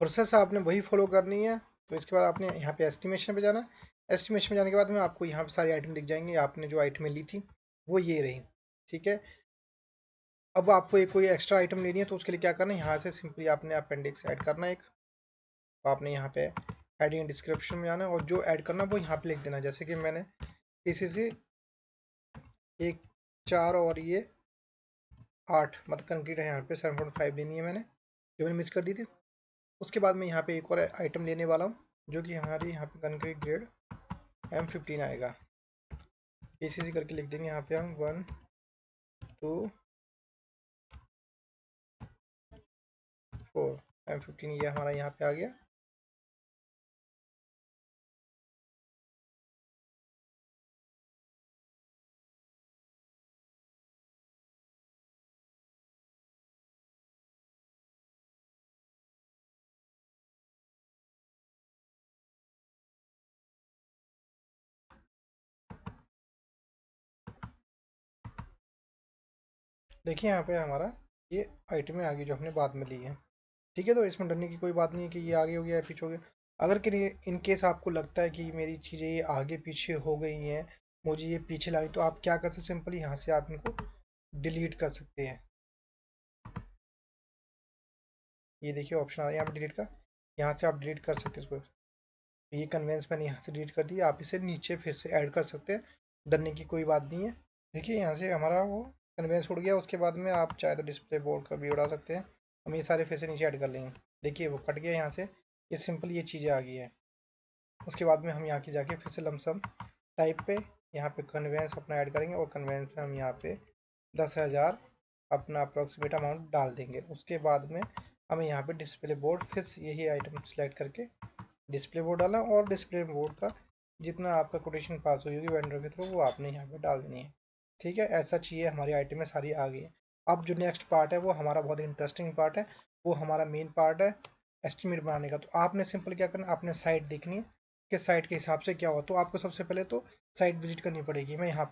Process आपने वही follow करनी है। तो इसके बाद आपने यहाँ पे एस्टिमेशन पे जाना है। एस्टिमेशन में जाने के बाद में आपको यहाँ पे सारी आइटम दिख जाएंगे, आपने जो आइटमें ली थी वो ये रही। ठीक है, अब आपको एक कोई एक्स्ट्रा आइटम लेनी है तो उसके लिए क्या करना है, यहाँ से सिंपली आपने अपेंडिक्स ऐड करना है एक। तो आपने यहाँ पे हेडिंग डिस्क्रिप्शन में जाना है और जो ऐड करना है वो यहाँ पे लिख देना है। जैसे कि मैंने पीसीसी एक 4 और ये 8 मतलब कंक्रीट है, यहाँ पे 7.5 लेनी है मैंने, जो मैंने मिस कर दी थी। उसके बाद मैं यहाँ पे एक और आइटम लेने वाला हूँ जो कि हमारी यहाँ पे कंक्रीट ग्रेड M15 आएगा। पीसीसी करके लिख देंगे यहाँ पे हम 1 2 4 M15, ये हमारा यहाँ पे आ गया। देखिए यहाँ पे हमारा ये आइटमें आ गई जो हमने बाद में ली है। ठीक है, तो इसमें डरने की कोई बात नहीं है कि ये आगे हो गया या पीछे हो गया। अगर कि इन केस आपको लगता है कि मेरी चीज़ें ये आगे पीछे हो गई हैं, मुझे ये पीछे लाई, तो आप क्या कर सकते हैं, सिंपली यहाँ से आप इनको डिलीट कर सकते हैं। ये देखिए ऑप्शन आ रहा है यहाँ पे डिलीट का, यहाँ से आप डिलीट कर सकते हैं इसको। ये कन्वेंस मैंने यहाँ से डिलीट कर दिया, आप इसे नीचे फिर से ऐड कर सकते हैं, डरने की कोई बात नहीं है। देखिए यहाँ से हमारा वो कन्वेंस उड़ गया। उसके बाद में आप चाहे तो डिस्प्ले बोर्ड का भी उड़ा सकते हैं। हम ये सारे फिर से नीचे ऐड कर लेंगे। देखिए वो कट गया यहाँ से, ये सिंपल ये चीज़ें आ गई है। उसके बाद में हम यहाँ की जाके फिर से लमसम टाइप पे यहाँ पे कन्वेंस अपना ऐड करेंगे और कन्वेंस पे हम यहाँ पे 10,000 अपना अप्रोक्सीमेट अमाउंट डाल देंगे। उसके बाद में हमें यहाँ पे डिस्प्ले बोर्ड फिर से यही आइटम सेलेक्ट करके डिस्प्ले बोर्ड डालना, और डिस्प्ले बोर्ड का जितना आपका कोटेशन पास हुई होगी वेंडर के थ्रू वो आपने यहाँ पे डाल देनी है। ठीक है, ऐसा चाहिए हमारी आइटमें सारी आ गई है। अब जो नेक्स्ट पार्ट है वो हमारा बहुत इंटरेस्टिंग पार्ट है, वो हमारा मेन पार्ट है एस्टिमेट बनाने का। तो आपने सिंपल क्या करना, आपने साइट देखनी है कि साइट के हिसाब से क्या हो। तो आपको सबसे पहले तो साइट विजिट करनी पड़ेगी। मैं यहाँ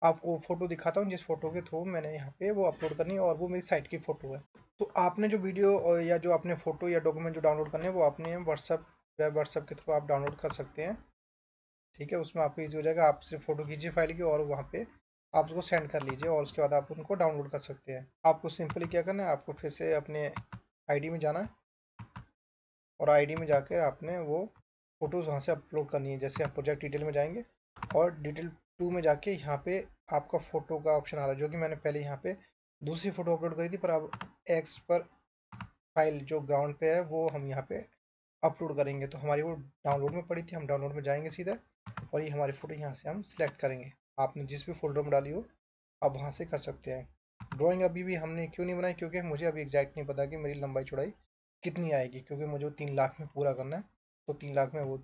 आपको फोटो दिखाता हूँ जिस फोटो के थ्रू मैंने यहाँ पे वो अपलोड करनी है, और वो मेरी साइट की फोटो है। तो आपने जो वीडियो या जो अपने फोटो या डॉक्यूमेंट जो डाउनलोड करने हैं वो अपने व्हाट्सएप के थ्रू आप डाउनलोड कर सकते हैं। ठीक है, उसमें आपको ईजी हो जाएगा। आप सिर्फ फोटो खींचिए फाइल की और वहाँ पे आप उसको सेंड कर लीजिए, और उसके बाद आप उनको डाउनलोड कर सकते हैं। आपको सिंपली क्या करना है, आपको फिर से अपने आईडी में जाना है और आईडी में जाकर आपने वो फोटोज़ वहाँ से अपलोड करनी है। जैसे आप प्रोजेक्ट डिटेल में जाएंगे और डिटेल 2 में जाके यहाँ पे आपका फ़ोटो का ऑप्शन आ रहा है, जो कि मैंने पहले यहाँ पे दूसरी फ़ोटो अपलोड करी थी, पर अब एक्स पर फाइल जो ग्राउंड पे है वो हम यहाँ पे अपलोड करेंगे। तो हमारी वो डाउनलोड में पड़ी थी, हम डाउनलोड में जाएंगे सीधा और ये हमारी फ़ोटो यहाँ से हम सिलेक्ट करेंगे। आपने जिस भी फोल्डर में डाली हो आप वहाँ से कर सकते हैं। ड्राइंग अभी भी हमने क्यों नहीं बनाई, क्योंकि मुझे अभी एग्जैक्ट नहीं पता कि मेरी लंबाई चौड़ाई कितनी आएगी, क्योंकि मुझे वो 3 लाख में पूरा करना है। तो 3 लाख में वो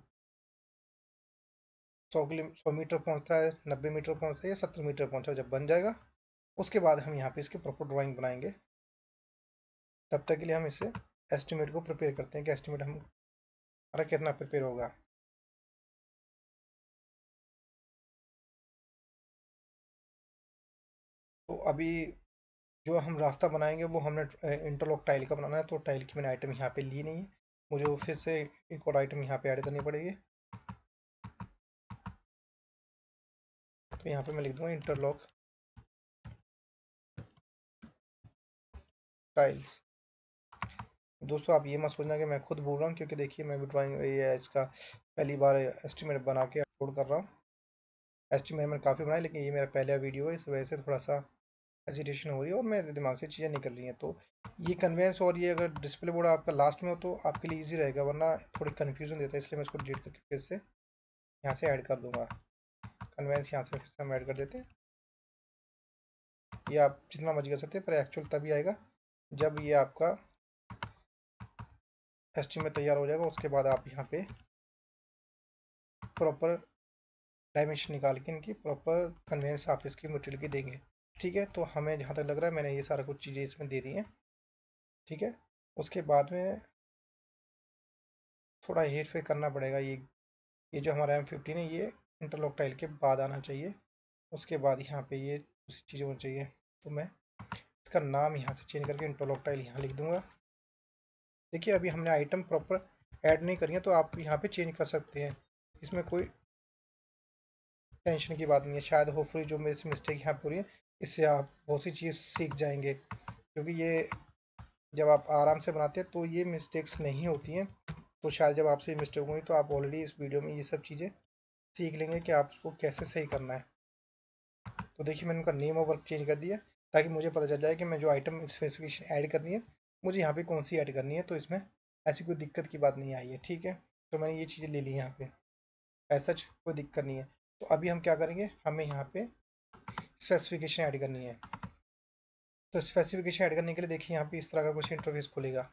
100 मीटर पहुँचता है, 90 मीटर पहुँचता है या 70 मीटर पहुँचता है। जब बन जाएगा उसके बाद हम यहाँ पे इसके प्रॉपर ड्राइंग बनाएंगे। तब तक के लिए हम इसे एस्टिमेट को प्रिपेयर करते हैं कि एस्टिमेट हमारा कितना प्रिपेयर होगा। तो अभी जो हम रास्ता बनाएंगे वो हमने इंटरलॉक टाइल का बनाना है, तो टाइल की मैंने आइटम यहाँ पे ली नहीं है, मुझे वो फिर से एक और आइटम यहाँ पे ऐड करनी पड़ेगी। तो यहाँ पे मैं लिख दूंगा इंटरलॉक टाइल्स। दोस्तों आप ये मत सोचना कि मैं खुद बोल रहा हूँ, क्योंकि देखिए मैं भी ड्राइंग ये इसका पहली बार एस्टिमेट बना के अपलोड कर रहा हूँ। एस्टिमेट मैंने काफ़ी बनाया, लेकिन ये मेरा पहला वीडियो है, इस वजह से थोड़ा सा हेजिटेशन हो रही है और मेरे दिमाग से चीज़ें निकल रही हैं। तो ये कन्वेंस और ये अगर डिस्प्ले बोर्ड आपका लास्ट में हो तो आपके लिए ईजी रहेगा, वरना थोड़ी कन्फ्यूजन देता है, इसलिए मैं इसको डिलीट करके फिर से यहाँ से ऐड कर दूंगा। कन्वेंस यहाँ से फिर से हम ऐड कर देते हैं। ये आप जितना मर्जी कर सकते हैं, पर एक्चुअल तभी आएगा जब ये आपका एस्टिमेट तैयार हो जाएगा। उसके बाद आप यहाँ पे प्रॉपर डायमेंशन निकाल के इनकी प्रॉपर कन्वेंस आप इसकी मटेरियल की देंगे। ठीक है, तो हमें जहाँ तक लग रहा है मैंने ये सारा कुछ चीज़ें इसमें दे दी हैं। ठीक है, उसके बाद में थोड़ा हेर फेर करना पड़ेगा। ये जो हमारा M15 है ये इंटरलॉक टाइल के बाद आना चाहिए। उसके बाद यहाँ पे ये दूसरी चीज़ें होनी चाहिए। तो मैं इसका नाम यहाँ से चेंज करके इंटरलॉक टाइल यहाँ लिख दूंगा। देखिए अभी हमने आइटम प्रॉपर ऐड नहीं करी है, तो आप यहाँ पे चेंज कर सकते हैं, इसमें कोई टेंशन की बात नहीं है। शायद होपफुली जो मेरे से मिस्टेक यहाँ पे हो रही है, इससे आप बहुत सी चीज़ सीख जाएंगे, क्योंकि ये जब आप आराम से बनाते हैं तो ये मिस्टेक्स नहीं होती हैं। तो शायद जब आपसे मिस्टेक हुई तो आप ऑलरेडी इस वीडियो में ये सब चीज़ें सीख लेंगे कि आप उसको कैसे सही करना है। तो देखिए मैंने उनका नेम और वर्क चेंज कर दिया, ताकि मुझे पता चल जाए कि मैं जो आइटम स्पेसिफिकेशन ऐड करनी है, मुझे यहाँ पे कौन सी ऐड करनी है, तो इसमें ऐसी कोई दिक्कत की बात नहीं आई है। ठीक है, तो मैंने ये चीज़ें ले ली यहाँ पे, ऐसा कोई दिक्कत नहीं है। तो अभी हम क्या करेंगे, हमें यहाँ पे स्पेसिफिकेशन ऐड करनी है। तो स्पेसिफिकेशन ऐड करने के लिए देखिए यहाँ पे इस तरह का कुछ इंटरफेस खुलेगा,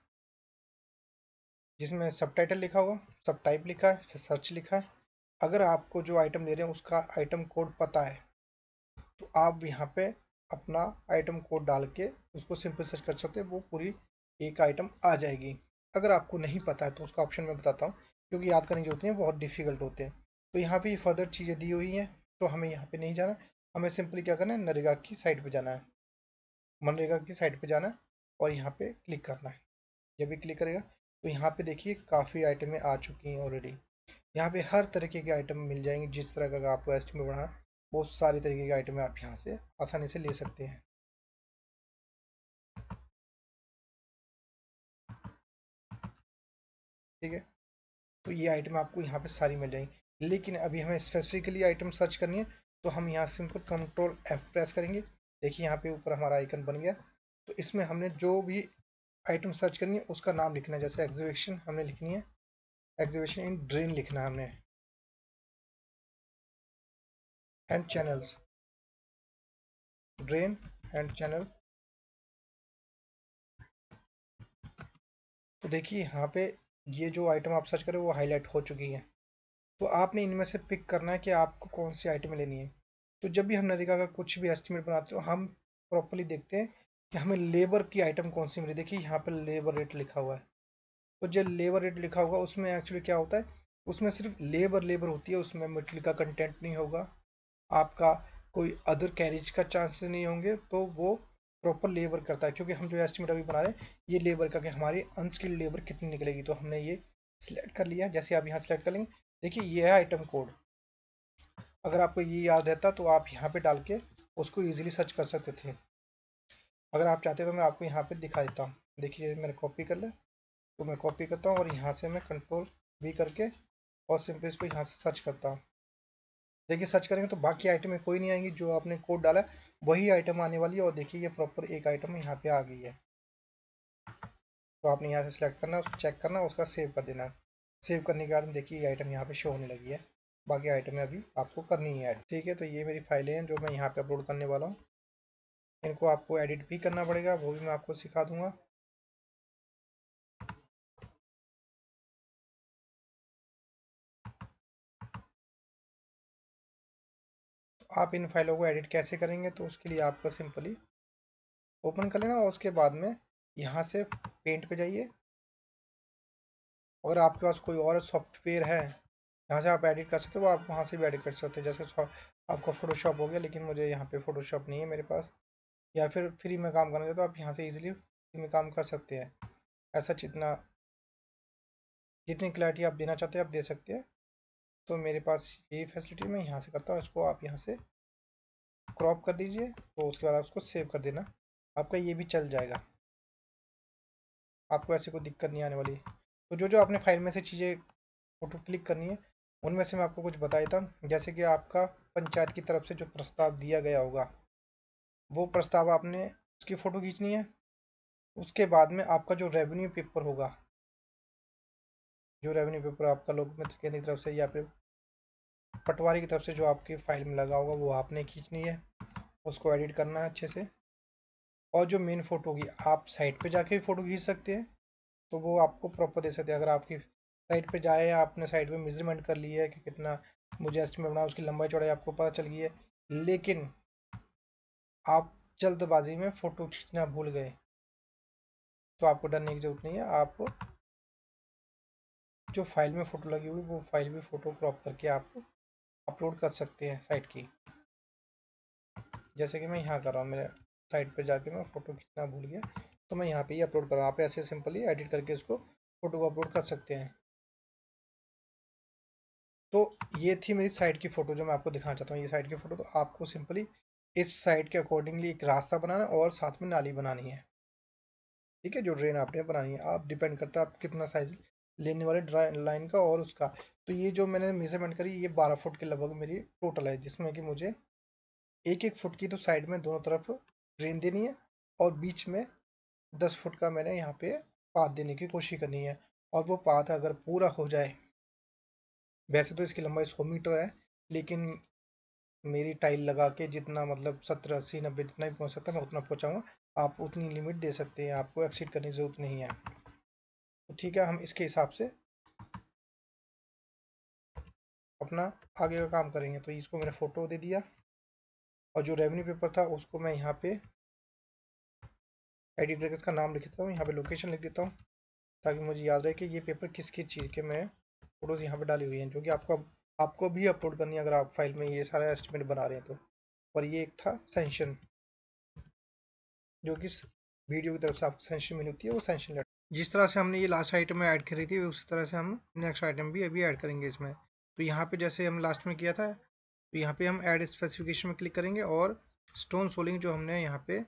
जिसमें सब टाइटल लिखा होगा, सब टाइप लिखा है, फिर सर्च लिखा है। अगर आपको जो आइटम ले रहे हैं उसका आइटम कोड पता है, तो आप यहाँ पे अपना आइटम कोड डाल के उसको सिंपल सर्च कर सकते हैं, वो पूरी एक आइटम आ जाएगी। अगर आपको नहीं पता है तो उसका ऑप्शन मैं बताता हूँ, क्योंकि याद करने जो होती हैं बहुत डिफिकल्ट होते हैं। तो यहाँ पे फर्दर चीज़ें दी हुई हैं, तो हमें यहाँ पे नहीं जाना, हमें सिंपली क्या करना है, नरेगा की साइट पे जाना है, मनरेगा की साइट पे जाना है और यहाँ पे क्लिक करना है। जब भी क्लिक करेगा तो यहाँ पे देखिए काफ़ी आइटमें आ चुकी हैं ऑलरेडी। यहाँ पे हर तरीके के आइटम मिल जाएंगे, जिस तरह का आपको एस्टिमेट बढ़ाना, बहुत सारी तरीके के आइटम आप यहाँ से आसानी से ले सकते हैं। ठीक है, तो ये आइटम आपको यहाँ पे सारी मिल जाएंगी, लेकिन अभी हमें स्पेसिफिकली आइटम सर्च करनी है, तो हम यहाँ सिंपल कंट्रोल F प्रेस करेंगे। देखिए यहाँ पे ऊपर हमारा आइकन बन गया। तो इसमें हमने जो भी आइटम सर्च करनी है उसका नाम लिखना है, जैसे एग्जीबिशन हमने लिखनी है, एग्जीबिशन इन ड्रेन लिखना है हमने, and channels, drain and channel. तो देखिए यहाँ पे ये जो आइटम आप सर्च करें वो हाईलाइट हो चुकी हैं। तो आपने इनमें से पिक करना है कि आपको कौन सी आइटम लेनी है। तो जब भी हम नरेगा का कुछ भी एस्टिमेट बनाते हो, हम प्रॉपरली देखते हैं कि हमें लेबर की आइटम कौन सी मिली। देखिए यहाँ पर लेबर रेट लिखा हुआ है, तो जो लेबर रेट लिखा होगा उसमें एक्चुअली क्या होता है, उसमें सिर्फ लेबर लेबर होती है, उसमें मटेरियल का कंटेंट नहीं होगा, आपका कोई अदर कैरेज का चांसेस नहीं होंगे। तो वो प्रॉपर लेबर करता है, क्योंकि हम जो एस्टिमेट अभी बना रहे हैं ये लेबर का, कि हमारी अनस्किल्ड लेबर कितनी निकलेगी। तो हमने ये सिलेक्ट कर लिया, जैसे आप यहाँ सेलेक्ट कर लेंगे, देखिए ये है आइटम कोड। अगर आपको ये याद रहता तो आप यहाँ पे डाल के उसको ईजिली सर्च कर सकते थे। अगर आप चाहते तो मैं आपको यहाँ पे दिखा देता हूँ। देखिए मैंने कॉपी कर लिया, तो मैं कॉपी करता हूँ और यहाँ से मैं कंट्रोल V करके और सिंपली इसको यहाँ से सर्च करता हूँ। देखिए सर्च करेंगे तो बाकी आइटम में कोई नहीं आएंगी, जो आपने कोड डाला है वही आइटम आने वाली है। और देखिए ये प्रॉपर एक आइटम यहाँ पे आ गई है। तो आपने यहाँ से सिलेक्ट करना है, उसको चेक करना है, उसका सेव कर देना है। सेव करने के बाद में देखिए ये आइटम यहाँ पे शो होने लगी है। बाकी आइटमें अभी आपको करनी है ऐड। ठीक है, तो ये मेरी फाइलें हैं जो मैं यहाँ पे अपलोड करने वाला हूँ। इनको आपको एडिट भी करना पड़ेगा, वो भी मैं आपको सिखा दूंगा। तो आप इन फाइलों को एडिट कैसे करेंगे, तो उसके लिए आपको सिंपली ओपन कर लेना और उसके बाद में यहाँ से पेंट पे जाइए। अगर आपके पास कोई और सॉफ्टवेयर है यहाँ से आप एडिट कर सकते हो, आप वहाँ से भी एडिट कर सकते हो। जैसे आपका फोटोशॉप हो गया, लेकिन मुझे यहाँ पे फोटोशॉप नहीं है मेरे पास, या फिर फ्री में काम करना चाहते हो, आप यहाँ से इजीली फ्री में काम कर सकते हैं। ऐसा जितनी क्लैरिटी आप देना चाहते हैं आप दे सकते हैं। तो मेरे पास यही फैसिलिटी, मैं यहाँ से करता हूँ। इसको आप यहाँ से क्रॉप कर दीजिए, तो उसके बाद आप उसको सेव कर देना, आपका ये भी चल जाएगा, आपको ऐसी कोई दिक्कत नहीं आने वाली। तो जो जो आपने फाइल में से चीज़ें फोटो क्लिक करनी है, उनमें से मैं आपको कुछ बता देता हूँ। जैसे कि आपका पंचायत की तरफ से जो प्रस्ताव दिया गया होगा, वो प्रस्ताव आपने उसकी फ़ोटो खींचनी है। उसके बाद में आपका जो रेवेन्यू पेपर होगा, जो रेवेन्यू पेपर आपका लोक मित्र केंद्र की तरफ से या फिर पटवारी की तरफ से जो आपकी फाइल में लगा होगा, वो आपने खींचनी है, उसको एडिट करना है अच्छे से। और जो मेन फ़ोटो होगी, आप साइट पे जाके भी फ़ोटो खींच सकते हैं, तो वो आपको प्रॉपर दे सकते हैं। अगर आपकी साइट पे जाए, आपने साइट पे मेजरमेंट कर लिया है कि कितना मुझे एस्टिमेट बना, उसकी लंबाई चौड़ाई आपको पता चल गई है, लेकिन आप जल्दबाजी में फ़ोटो खींचना भूल गए, तो आपको डरने की ज़रूरत नहीं है। आप जो फाइल में फ़ोटो लगी हुई वो फाइल भी फ़ोटो क्रॉप करके आप अपलोड कर सकते हैं साइट की। जैसे कि मैं यहाँ कर रहा हूँ, मेरे साइट पे जाके मैं फ़ोटो खींचना भूल गया, तो मैं यहाँ पे ही अपलोड कर रहा हूँ। आप ऐसे सिंपली एडिट करके इसको फोटो को अपलोड कर सकते हैं। तो ये थी मेरी साइट की फ़ोटो जो मैं आपको दिखाना चाहता हूँ, ये साइट की फ़ोटो। तो आपको सिंपली इस साइट के अकॉर्डिंगली एक रास्ता बनाना है और साथ में नाली बनानी है, ठीक है, जो ड्रेन आपने बनानी है। आप डिपेंड करता है आप कितना साइज लेने वाले लाइन का और उसका। तो ये जो मैंने मेजरमेंट करी ये 12 फुट के लगभग मेरी टोटल है, जिसमें कि मुझे 1-1 फुट की तो साइड में दोनों तरफ ड्रेन देनी है और बीच में 10 फुट का मैंने यहाँ पे पाथ देने की कोशिश करनी है। और वो पाथ अगर पूरा हो जाए, वैसे तो इसकी लंबाई 100 मीटर है, लेकिन मेरी टाइल लगा के जितना मतलब 70 80 90 जितना भी पहुंच सकता है मैं उतना पहुंचाऊंगा। आप उतनी लिमिट दे सकते हैं, आपको एक्सीड करने की जरूरत नहीं है। तो ठीक है, हम इसके हिसाब से अपना आगे का काम करेंगे। तो इसको मैंने फ़ोटो दे दिया और जो रेवेन्यू पेपर था उसको मैं यहाँ पे एडिट करके इसका नाम लिख देता हूँ, यहाँ पे लोकेशन लिख देता हूँ, ताकि मुझे याद रहे कि ये पेपर किस किस चीज़ के मैं फ़ोटोज़ यहाँ पे डाली हुई हैं, जो कि आपको भी अपलोड करनी है अगर आप फाइल में ये सारा एस्टिमेट बना रहे हैं तो। और ये एक था सेंशन, जो कि वीडियो की तरफ से आपको सेंशन मिली होती है, वो सेंशन लेटर। जिस तरह से हमने ये लास्ट आइटम में ऐड करी थी उसी तरह से हम नेक्स्ट आइटम भी अभी ऐड करेंगे इसमें। तो यहाँ पे जैसे हम लास्ट में किया था, तो यहाँ पे हम ऐड स्पेसिफिकेशन में क्लिक करेंगे और स्टोन सोलिंग जो हमने यहाँ पे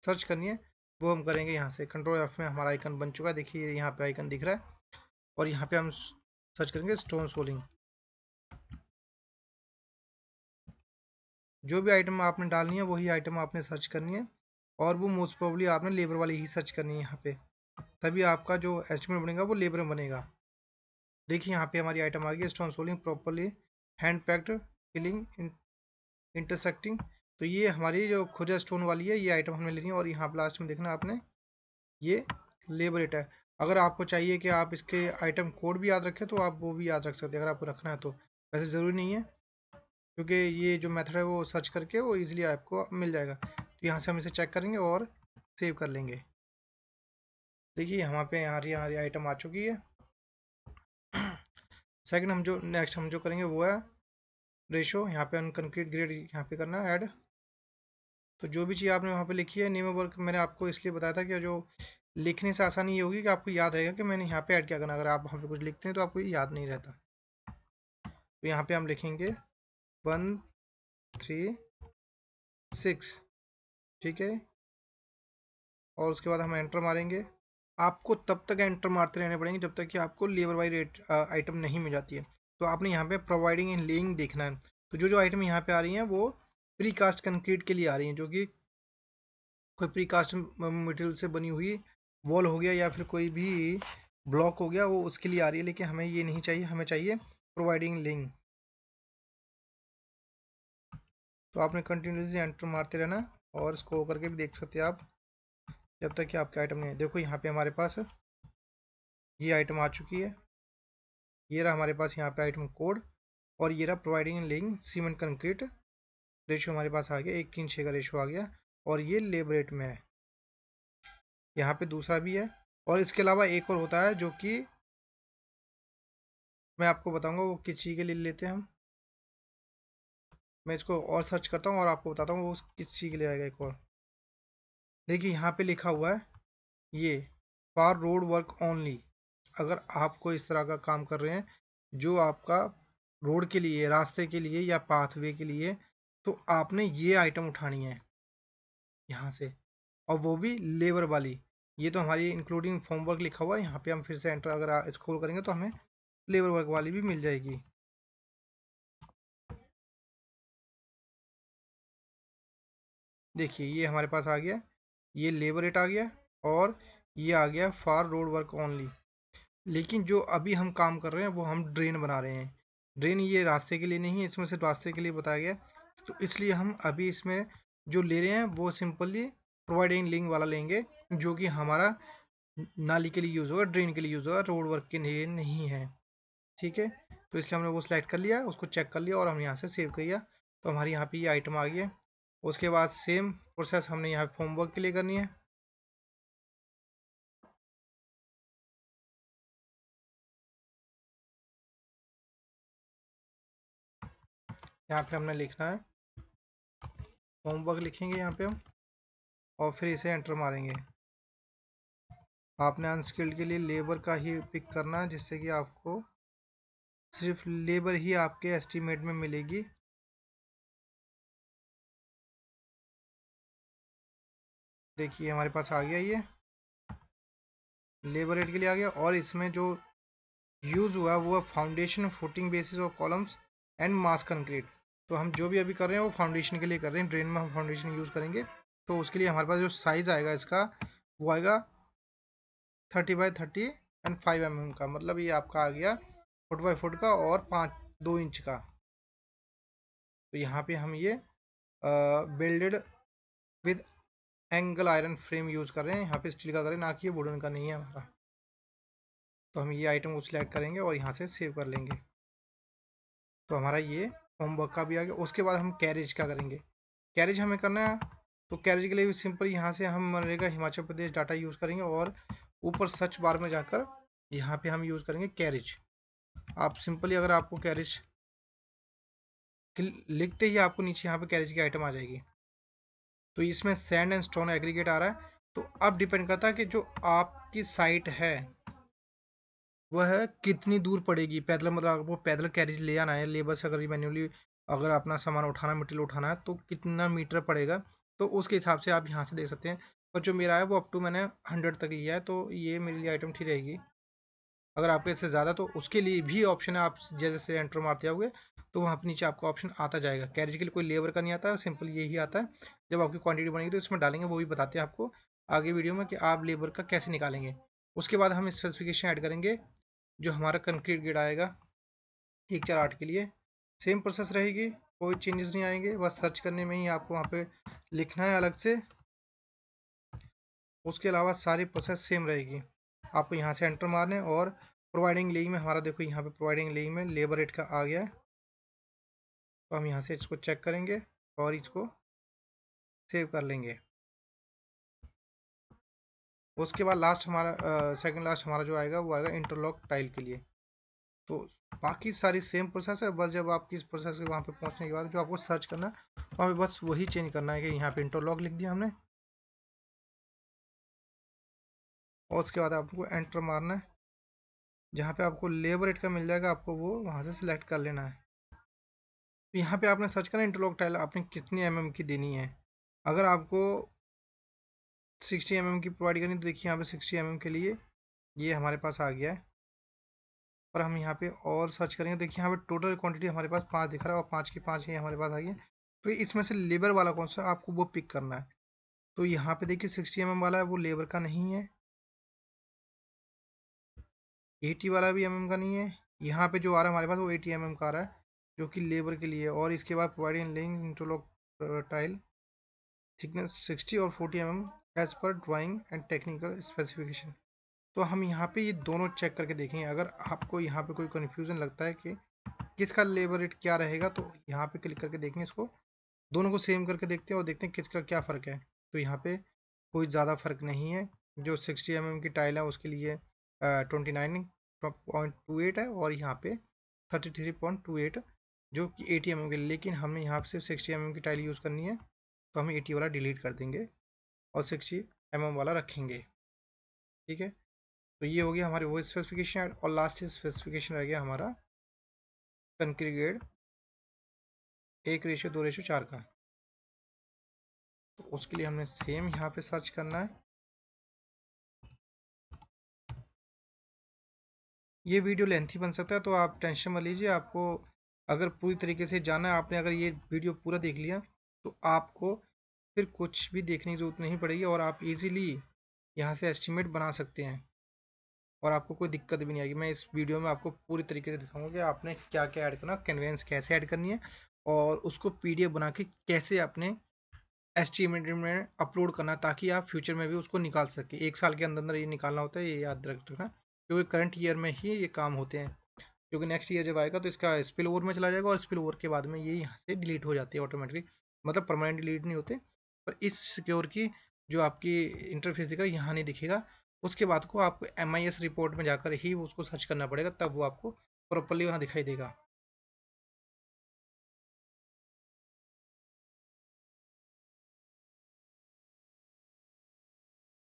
सर्च करनी है वो हम करेंगे यहाँ से। कंट्रोल एफ में हमारा आइकन बन चुका है, देखिए यहाँ पे आइकन दिख रहा है। और यहाँ पे हम सर्च करेंगे स्टोन सोलिंग। जो भी आइटम आपने डालनी है वही आइटम आपने सर्च करनी है, और वो मोस्ट प्रोबेबली आपने लेबर वाली ही सर्च करनी है यहाँ पे, तभी आपका जो एस्टिमेट बनेगा वो लेबर में बनेगा। देखिए यहाँ पे हमारी आइटम आ गई, stone soling properly hand packed filling intersecting. तो ये हमारी जो खुजा स्टोन वाली है ये आइटम हमने लेनी है। और यहाँ लास्ट में देखना आपने ये लेबर रेट है। अगर आपको चाहिए कि आप इसके आइटम कोड भी याद रखें तो आप वो भी याद रख सकते हैं, अगर आपको रखना है तो। वैसे ज़रूरी नहीं है, क्योंकि ये जो मेथड है वो सर्च करके वो इजीली आपको मिल जाएगा। तो यहाँ से हम इसे चेक करेंगे और सेव कर लेंगे। देखिए यहाँ पे हमारी आइटम आ चुकी है। सेकंड नेक्स्ट हम जो करेंगे वो है रेशो। यहाँ पे कंक्रीट ग्रेड यहाँ पे करना है ऐड। तो जो भी चीज़ आपने वहाँ पे लिखी है नेम वर्क, मैंने आपको इसलिए बताया था कि जो लिखने से आसानी ये होगी कि आपको याद रहेगा कि मैंने यहाँ पे ऐड क्या करना। अगर आप वहाँ पे कुछ लिखते हैं तो आपको याद नहीं रहता। तो यहाँ पे हम लिखेंगे 136, ठीक है, और उसके बाद हम एंटर मारेंगे। आपको तब तक एंटर मारते रहने पड़ेंगे जब तक कि आपको लेबर वाई रेट आइटम नहीं मिल जाती है। तो आपने यहाँ पे प्रोवाइडिंग एंड लेइंग देखना है। तो जो जो आइटम यहाँ पे आ रही हैं वो प्री कास्ट कंक्रीट के लिए आ रही हैं, जो कि कोई प्री कास्ट मटेरियल से बनी हुई वॉल हो गया या फिर कोई भी ब्लॉक हो गया, वो उसके लिए आ रही है। लेकिन हमें ये नहीं चाहिए, हमें चाहिए प्रोवाइडिंग लिंक। तो आपने कंटिन्यूसली एंटर मारते रहना और इसको करके भी देख सकते हैं आप, जब तक कि आपके आइटम नहीं है। देखो यहाँ पे हमारे पास ये आइटम आ चुकी है, ये रहा हमारे पास यहाँ पे आइटम कोड, और ये रहा providing link cement concrete. Ratio हमारे पास आ गया 1:3:6 का रेशो आ गया, और ये लेबर रेट में है। यहाँ पे दूसरा भी है, और इसके अलावा एक और होता है जो कि मैं आपको बताऊंगा वो किस चीज़ के लिए लेते हैं हम। मैं इसको और सर्च करता हूँ और आपको बताता हूँ वो किस चीज़ के लिए आएगा एक और। देखिए यहाँ पे लिखा हुआ है ये फॉर रोड वर्क ओनली। अगर आप कोई इस तरह का काम कर रहे हैं जो आपका रोड के लिए, रास्ते के लिए या पाथवे के लिए, तो आपने ये आइटम उठानी है यहाँ से, और वो भी लेबर वाली। ये तो हमारी इंक्लूडिंग फॉर्म वर्क लिखा हुआ है, यहाँ पे हम फिर से एंटर अगर स्क्रॉल करेंगे तो हमें लेबर वर्क वाली भी मिल जाएगी। देखिए ये हमारे पास आ गया, ये लेबर रेट आ गया, और ये आ गया फॉर रोड वर्क ओनली। लेकिन जो अभी हम काम कर रहे हैं वो हम ड्रेन बना रहे हैं। ड्रेन ये रास्ते के लिए नहीं है, इसमें सिर्फ रास्ते के लिए बताया गया। तो इसलिए हम अभी इसमें जो ले रहे हैं वो सिंपली प्रोवाइडिंग लिंक वाला लेंगे, जो कि हमारा नाली के लिए यूज़ होगा, ड्रेन के लिए यूज़ होगा, रोड वर्क के लिए नहीं है। ठीक है, तो इसलिए हमने वो सिलेक्ट कर लिया, उसको चेक कर लिया और हम यहाँ से सेव किया। तो हमारी यहाँ पे ये आइटम आ गई है। उसके बाद सेम प्रोसेस हमने यहाँ फॉर्म वर्क के लिए करनी है। यहाँ पे हमने लिखना है होमवर्क, लिखेंगे यहाँ पे हम और फिर इसे एंटर मारेंगे। आपने अनस्किल्ड के लिए लेबर का ही पिक करना है, जिससे कि आपको सिर्फ लेबर ही आपके एस्टीमेट में मिलेगी। देखिए हमारे पास आ गया, ये लेबर रेट के लिए आ गया। और इसमें जो यूज़ हुआ वो फाउंडेशन, फुटिंग बेसिस और कॉलम्स एंड मास कंक्रीट। तो हम जो भी अभी कर रहे हैं वो फाउंडेशन के लिए कर रहे हैं, ड्रेन में हम फाउंडेशन यूज़ करेंगे। तो उसके लिए हमारे पास जो साइज़ आएगा इसका वो आएगा 30 बाई 30 एंड 5 mm का, मतलब ये आपका आ गया फुट बाई फुट का और 2 इंच का। तो यहाँ पे हम ये builded with angle iron frame use कर रहे हैं, यहाँ पे स्टील का करें, ना कि ये वुडन का नहीं है हमारा। तो हम ये आइटम को सिलेक्ट करेंगे और यहाँ से सेव कर लेंगे। तो हमारा ये होमवर्क का भी आ गया। उसके बाद हम कैरेज का करेंगे। कैरेज हमें करना है, तो कैरेज के लिए भी सिंपल यहाँ से हम मनरेगा हिमाचल प्रदेश डाटा यूज़ करेंगे और ऊपर सर्च बार में जाकर यहाँ पे हम यूज़ करेंगे कैरेज। आप सिंपली अगर आपको कैरेज लिखते ही आपको नीचे यहाँ पे कैरेज की आइटम आ जाएगी। तो इसमें सैंड एंड स्टोन एग्रीगेट आ रहा है। तो अब डिपेंड करता है कि जो आपकी साइट है वह कितनी दूर पड़ेगी पैदल, मतलब आपको पैदल कैरेज ले आना है, लेबर से अगर मैन्युअली अगर अपना सामान उठाना, मटेरियल उठाना है तो कितना मीटर पड़ेगा, तो उसके हिसाब से आप यहाँ से देख सकते हैं। और जो मेरा है वो अप टू मैंने 100 तक लिया है, तो ये मेरे लिए आइटम ठीक रहेगी। अगर आपके इससे ज़्यादा तो उसके लिए भी ऑप्शन है, आप जैसे एंटर मारते जाओगे तो वहाँ पर नीचे आपको ऑप्शन आता जाएगा। कैरेज के लिए कोई लेबर का नहीं आता है, सिंपल यही आता है। जब आपकी क्वांटिटी बनेगी तो इसमें डालेंगे, वो भी बताते हैं आपको आगे वीडियो में कि आप लेबर का कैसे निकालेंगे। उसके बाद हम स्पेसिफिकेशन ऐड करेंगे। जो हमारा कंक्रीट गेट आएगा 148 के लिए सेम प्रोसेस रहेगी, कोई चेंजेस नहीं आएंगे, बस सर्च करने में ही आपको वहाँ पे लिखना है अलग से। उसके अलावा सारी प्रोसेस सेम रहेगी। आपको यहाँ से एंटर मारने और प्रोवाइडिंग लिंक में हमारा देखो यहाँ पे प्रोवाइडिंग लिंक में लेबर रेट का आ गया है। तो हम यहाँ से इसको चेक करेंगे और इसको सेव कर लेंगे। उसके बाद लास्ट हमारा सेकंड लास्ट हमारा जो आएगा वो आएगा इंटरलॉक टाइल के लिए। तो बाकी सारी सेम प्रोसेस है, बस जब आपकी इस प्रोसेस के वहाँ पे पहुँचने के बाद जो आपको सर्च करना है वहाँ पे बस वही चेंज करना है कि यहाँ पे इंटरलॉक लिख दिया हमने और उसके बाद आपको एंटर मारना है। जहाँ पे आपको लेबर रेट का मिल जाएगा आपको वो वहाँ से सिलेक्ट कर लेना है। तो यहाँ पे आपने सर्च करना इंटरलॉक टाइल आपने कितनी mm की देनी है। अगर आपको 60 mm की प्रोवाइड करनी तो देखिए यहाँ पे 60 mm के लिए ये हमारे पास आ गया है। और हम यहाँ पे और सर्च करेंगे, देखिए यहाँ पे टोटल क्वांटिटी हमारे पास 5 दिख रहा है और 5 की 5 ही हमारे पास आ गई है। तो इसमें से लेबर वाला कौन सा आपको वो पिक करना है। तो यहाँ पे देखिए 60 mm वाला है वो लेबर का नहीं है, 80 वाला भी mm का नहीं है। यहाँ पे जो आ रहा है हमारे पास वो 80 mm का आ रहा है जो कि लेबर के लिए। और इसके बाद providing link interlock tile thickness 60 और 40 mm एज पर ड्राइंग एंड टेक्निकल स्पेसिफिकेशन। तो हम यहाँ पे ये दोनों चेक करके देखेंगे। अगर आपको यहाँ पे कोई कन्फ्यूज़न लगता है कि किसका लेबर रेट क्या रहेगा तो यहाँ पे क्लिक करके देखेंगे, इसको दोनों को सेम करके देखते हैं और देखते हैं किसका क्या फ़र्क है। तो यहाँ पे कोई ज़्यादा फ़र्क नहीं है। जो 60 mm की टाइल है उसके लिए 29.28 है और यहाँ पे 33.28 जो कि 80 mm के लिए। लेकिन हमने यहाँ पे सिर्फ 60 mm की टाइल यूज़ करनी है तो हम 80 वाला डिलीट कर देंगे और 60 mm वाला रखेंगे। ठीक है, तो ये हो गया हमारे वो स्पेसिफिकेशन। और लास्ट स्पेसिफिकेशन रह गया हमारा कंक्रीट गेट 1:2:4 का। तो उसके लिए हमने सेम यहाँ पे सर्च करना है। ये वीडियो लेंथी बन सकता है तो आप टेंशन मत लीजिए। आपको अगर पूरी तरीके से जानना है, आपने अगर ये वीडियो पूरा देख लिया तो आपको फिर कुछ भी देखने की ज़रूरत नहीं पड़ेगी और आप इजीली यहाँ से एस्टीमेट बना सकते हैं और आपको कोई दिक्कत भी नहीं आएगी। मैं इस वीडियो में आपको पूरी तरीके से दिखाऊंगा कि आपने क्या क्या ऐड करना, कन्वेंस कैसे ऐड करनी है और उसको PDF बना के कैसे अपने एस्टीमेट में अपलोड करना, ताकि आप फ्यूचर में भी उसको निकाल सकें। 1 साल के अंदर अंदर ये निकालना होता है, ये याद रखना, क्योंकि करंट ईयर में ही ये काम होते हैं। क्योंकि नेक्स्ट ईयर जब आएगा तो इसका स्पिल ओवर में चला जाएगा और स्पिल ओवर के बाद में ये यहाँ से डिलीट हो जाती है ऑटोमेटिकली, मतलब परमानेंट डिलीट नहीं होते। पर इस सिक्योर की जो आपकी इंटरफेस दिख रहा है यहाँ नहीं दिखेगा। उसके बाद को आपको MIS रिपोर्ट में जाकर ही उसको सर्च करना पड़ेगा, तब वो आपको प्रॉपरली वहाँ दिखाई देगा।